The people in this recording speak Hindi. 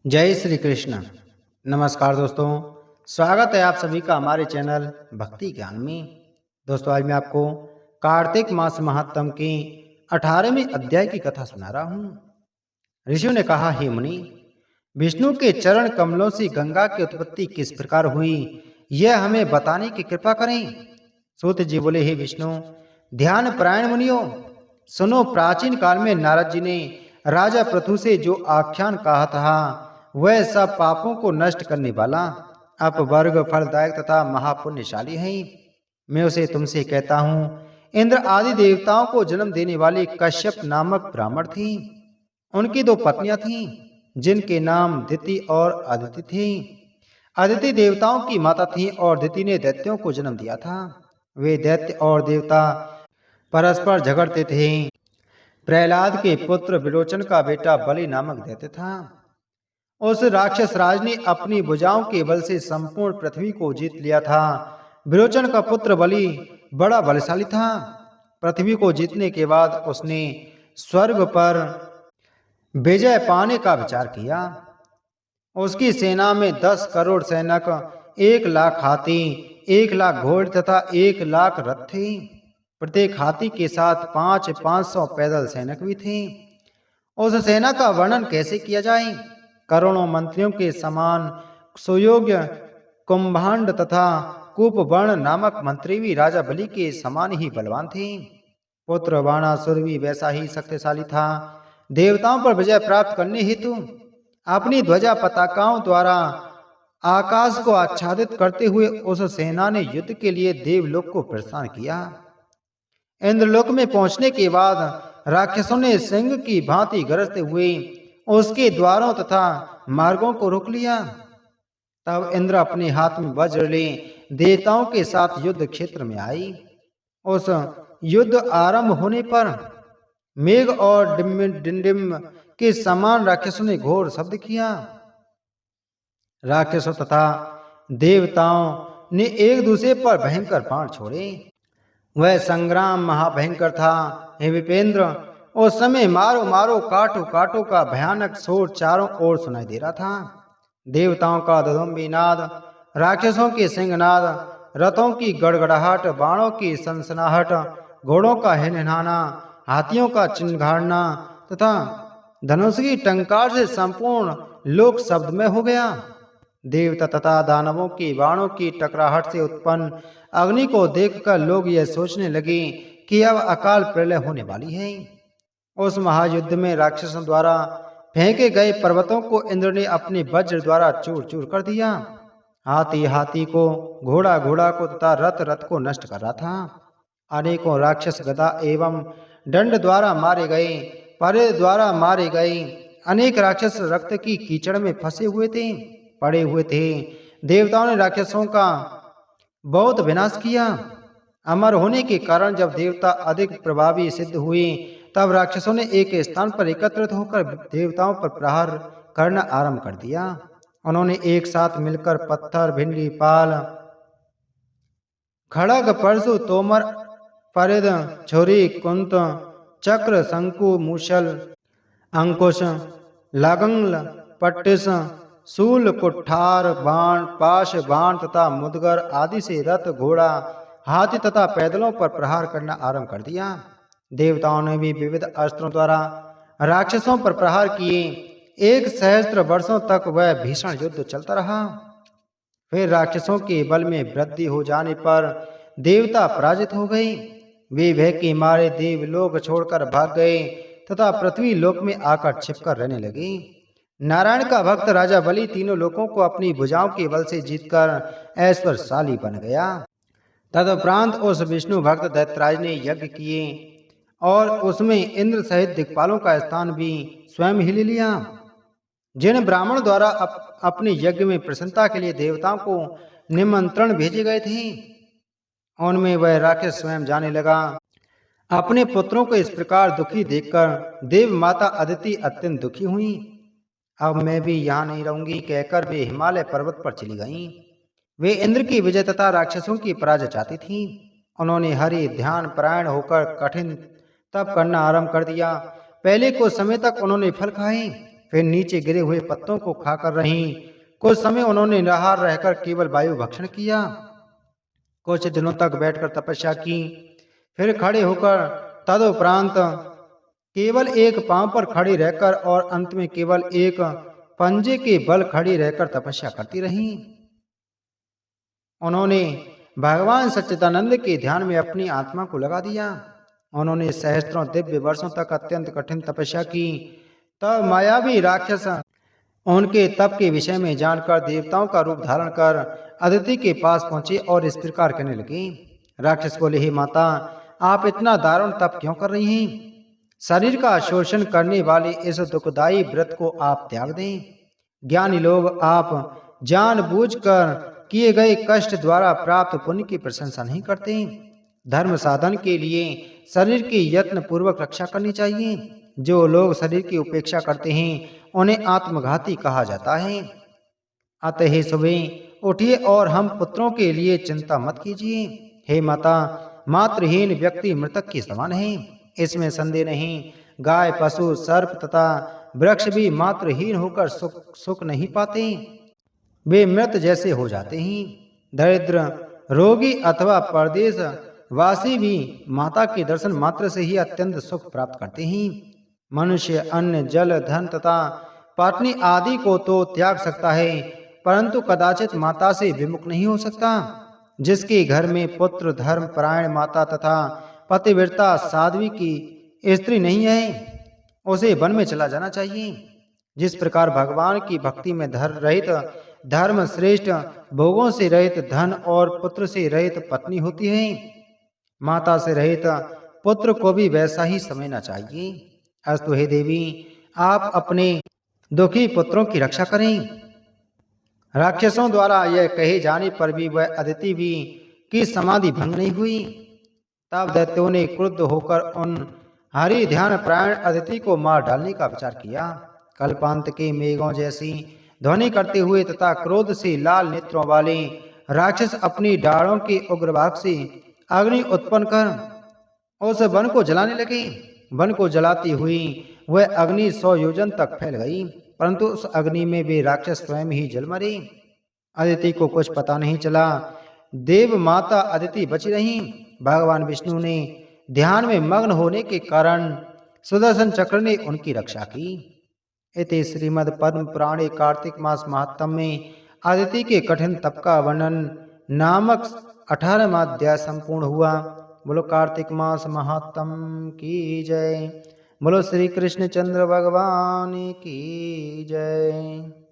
जय श्री कृष्ण। नमस्कार दोस्तों, स्वागत है आप सभी का हमारे चैनल भक्ति ज्ञान में। दोस्तों, आज मैं आपको कार्तिक मास महात्म की 18वें अध्याय की कथा सुना रहा हूँ। ऋषियों ने कहा, हे मुनि, विष्णु के चरण कमलों से गंगा की उत्पत्ति किस प्रकार हुई, यह हमें बताने की कृपा करें। सूत जी बोले, हे विष्णु, ध्यान परायण मुनियों, सुनो। प्राचीन काल में नारद जी ने राजा पृथु से जो आख्यान कहा था, वह सब पापों को नष्ट करने वाला, अपवर्ग, फलदायक तथा महापुण्यशाली है। मैं उसे तुमसे कहता हूँ। इंद्र आदि देवताओं को जन्म देने वाले कश्यप नामक ब्राह्मण थी। उनकी दो पत्नियां थीं, जिनके नाम दिति और अदिति थे। अदिति देवताओं की माता थी और दिति ने दैत्यों को जन्म दिया था। वे दैत्य और देवता परस्पर झगड़ते थे। प्रहलाद के पुत्र विरोचन का बेटा बलि नामक दैत्य था। उस राक्षस राज ने अपनी भुजाओं के बल से संपूर्ण पृथ्वी को जीत लिया था। विरोचन का पुत्र बलि बड़ा बलशाली था। पृथ्वी को जीतने के बाद उसने स्वर्ग पर विजय पाने का विचार किया। उसकी सेना में 10 करोड़ सैनिक, 1 लाख हाथी, 1 लाख घोड़े तथा 1 लाख रथ थे। प्रत्येक हाथी के साथ 500 पैदल सैनिक भी थे। उस सेना का वर्णन कैसे किया जाए। करोड़ों मंत्रियों के समान सुयोग्य कुंभांड तथा कूपवर्ण नामक मंत्री भी राजा बलि के समान ही बलवान थे। पुत्र बाणासुर भी वैसा ही शक्तिशाली था। देवताओं पर विजय प्राप्त करने हेतु अपनी ध्वजा पताकाओं द्वारा आकाश को आच्छादित करते हुए उस सेना ने युद्ध के लिए देवलोक को प्रस्थान किया। इंद्रलोक में पहुंचने के बाद राक्षसों ने सिंह की भांति गरजते हुए उसके द्वारों तथा मार्गों को रोक लिया। तब इंद्र अपने हाथ में वज्र ले देवताओं के साथ युद्ध क्षेत्र में आई। उस युद्ध आरंभ होने पर मेघ और डिंडिम के समान राक्षसों ने घोर शब्द किया। राक्षसों तथा देवताओं ने एक दूसरे पर भयंकर बाण छोड़े। वह संग्राम महाभयंकर था। हे विपेंद्र, उस समय मारो मारो काटो काटो का भयानक शोर चारों ओर सुनाई दे रहा था। देवताओं का ददुम्बी नाद, राक्षसों के सिंहनाद, रथों की गड़गड़ाहट, बाणों की सनसनाहट, घोड़ों का हिनहिनाना, हाथियों का चिंगाड़ना तथा धनुष की टंकार से संपूर्ण लोक शब्दमय हो गया। देवता तथा दानवों की बाणों की टकराहट से उत्पन्न अग्नि को देखकर लोग यह सोचने लगे कि अब अकाल प्रलय होने वाली है। उस महायुद्ध में राक्षसों द्वारा फेंके गए पर्वतों को इंद्र ने अपने वज्र द्वारा चूर चूर कर दिया। हाथी हाथी को, घोड़ा घोड़ा को तथा रथ रथ को नष्ट कर रहा था। अनेकों राक्षस गदा एवं दंड द्वारा मारे गए, परे द्वारा मारे गए। अनेक राक्षस रक्त की कीचड़ में फंसे हुए थे, पड़े हुए थे। देवताओं ने राक्षसों का बहुत विनाश किया। अमर होने के कारण जब देवता अधिक प्रभावी सिद्ध हुए, तब राक्षसों ने एक स्थान पर एकत्रित होकर देवताओं पर प्रहार करना आरंभ कर दिया। उन्होंने एक साथ मिलकर पत्थर, भिंडी, पाल, खड़ग, परशु, तोमर, परिद, छुरी, कुंत, चक्र, शंकु, मूसल, अंकुश, लागंल, पट्टिस, शूल, कुठार, बाण, पाश, बाण तथा मुदगर आदि से रथ, घोड़ा, हाथी तथा पैदलों पर प्रहार करना आरंभ कर दिया। देवताओं ने भी विविध अस्त्रों द्वारा राक्षसों पर प्रहार किए। 1 सहस्त्र वर्षों तक वह भीषण युद्ध चलता रहा। फिर राक्षसों के बल में वृद्धि हो जाने पर देवता पराजित हो गए। वे भय के मारे देवलोक छोड़कर भाग गए तथा पृथ्वी लोक में आकर छिपकर रहने लगे। नारायण का भक्त राजा बलि तीनों लोकों को अपनी भुजाओं के बल से जीतकर ऐश्वर्यशाली बन गया। तदुपरांत उस विष्णु भक्त दैत्यराज ने यज्ञ किए और उसमें इंद्र सहित दिक्पालों का स्थान भी स्वयं ही ले लिया। जिन ब्राह्मण द्वारा अपने यज्ञ में प्रसन्नता के लिए देवताओं को निमंत्रण भेजे गए थे, उनमें वह राक्षस स्वयं जाने लगा। अपने पुत्रों को इस प्रकार दुखी देखकर देव माता अदिति अत्यंत दुखी हुई। अब मैं भी यहाँ नहीं रहूंगी कहकर वे हिमालय पर्वत पर चली गईं। वे इंद्र की विजय तथा राक्षसों की पराजय चाहती थीं। उन्होंने हरि ध्यान परायण होकर कठिन तप करना आरंभ कर दिया। पहले कुछ समय तक उन्होंने फल खाए, फिर नीचे गिरे हुए पत्तों को खाकर रहीं। कुछ समय उन्होंने निराहार रहकर केवल वायु भक्षण किया। कुछ दिनों तक बैठकर तपस्या की, फिर खड़े होकर, तदुपरांत केवल एक पांव पर खड़ी रहकर और अंत में केवल एक पंजे के बल खड़ी रहकर तपस्या करती रहीं। उन्होंने भगवान सच्चिदानंद के ध्यान में अपनी आत्मा को लगा दिया। उन्होंने सहस्त्रों दिव्य वर्षों तक अत्यंत कठिन तपस्या की। तब मायावी राक्षस उनके तप के विषय में जानकर देवताओं का रूप धारण कर अदिति के पास पहुंचे और इस प्रकार कहने लगे। राक्षस बोले, हे माता, आप इतना दारुण तप क्यों कर रही हैं? शरीर का शोषण करने वाले इस दुखदायी व्रत को आप त्याग दें। ज्ञानी लोग आप जानबूझकर किए गए कष्ट द्वारा प्राप्त पुण्य की प्रशंसा नहीं करते। धर्म साधन के लिए शरीर की यत्न पूर्वक रक्षा करनी चाहिए। जो लोग शरीर की उपेक्षा करते हैं उन्हें आत्मघाती कहा जाता है। अतः सुबह उठिए और हम पुत्रों के लिए चिंता मत कीजिए। हे माता, मातृहीन व्यक्ति मृतक के समान है, इसमें संदेह नहीं। गाय, पशु, सर्प तथा वृक्ष भी मातृहीन होकर सुख नहीं पाते, वे मृत जैसे हो जाते हैं। दरिद्र, रोगी अथवा परदेश वासी भी माता के दर्शन मात्र से ही अत्यंत सुख प्राप्त करते हैं। मनुष्य अन्न, जल, धन तथा पत्नी आदि को तो त्याग सकता है, परंतु कदाचित माता से विमुख नहीं हो सकता। जिसके घर में पुत्र, धर्म परायण माता तथा पतिव्रता साध्वी की स्त्री नहीं है, उसे वन में चला जाना चाहिए। जिस प्रकार भगवान की भक्ति में रहित धर्म श्रेष्ठ, भोगों से रहित धन और पुत्र से रहित पत्नी होती है, माता से रहित पुत्र को भी वैसा ही समझना चाहिए। अस्तु हे देवी, आप अपने दुखी पुत्रों की रक्षा करें। राक्षसों द्वारा यह कहे जाने पर भी वह अदिति भी की समाधि भंग नहीं हुई। तब दैत्यों ने क्रुद्ध होकर उन हरि ध्यान प्रायण अदिति को मार डालने का विचार किया। कल्पांत के मेघों जैसी ध्वनि करते हुए तथा क्रोध से लाल नेत्रों वाले राक्षस अपनी डालों के उग्रभाग से अग्नि उत्पन्न कर उस वन को जलाने लगे। वन को जलाती हुई वह अग्नि 100 योजन तक फैल गई, परंतु उस अग्नि में वे राक्षस स्वयं ही जल मरे। अदिति को कुछ पता नहीं चला। देव माता अदिति बची रहीं। भगवान विष्णु ने ध्यान में मग्न होने के कारण सुदर्शन चक्र ने उनकी रक्षा की। इति श्रीमद् पद्म पुराणे कार्तिक मास महात्म्य में अदिति के कठिन तप का वर्णन नामक 18वां अध्याय संपूर्ण हुआ। बोलो कार्तिक मास महात्म्य की जय। बोलो श्री कृष्ण चंद्र भगवान की जय।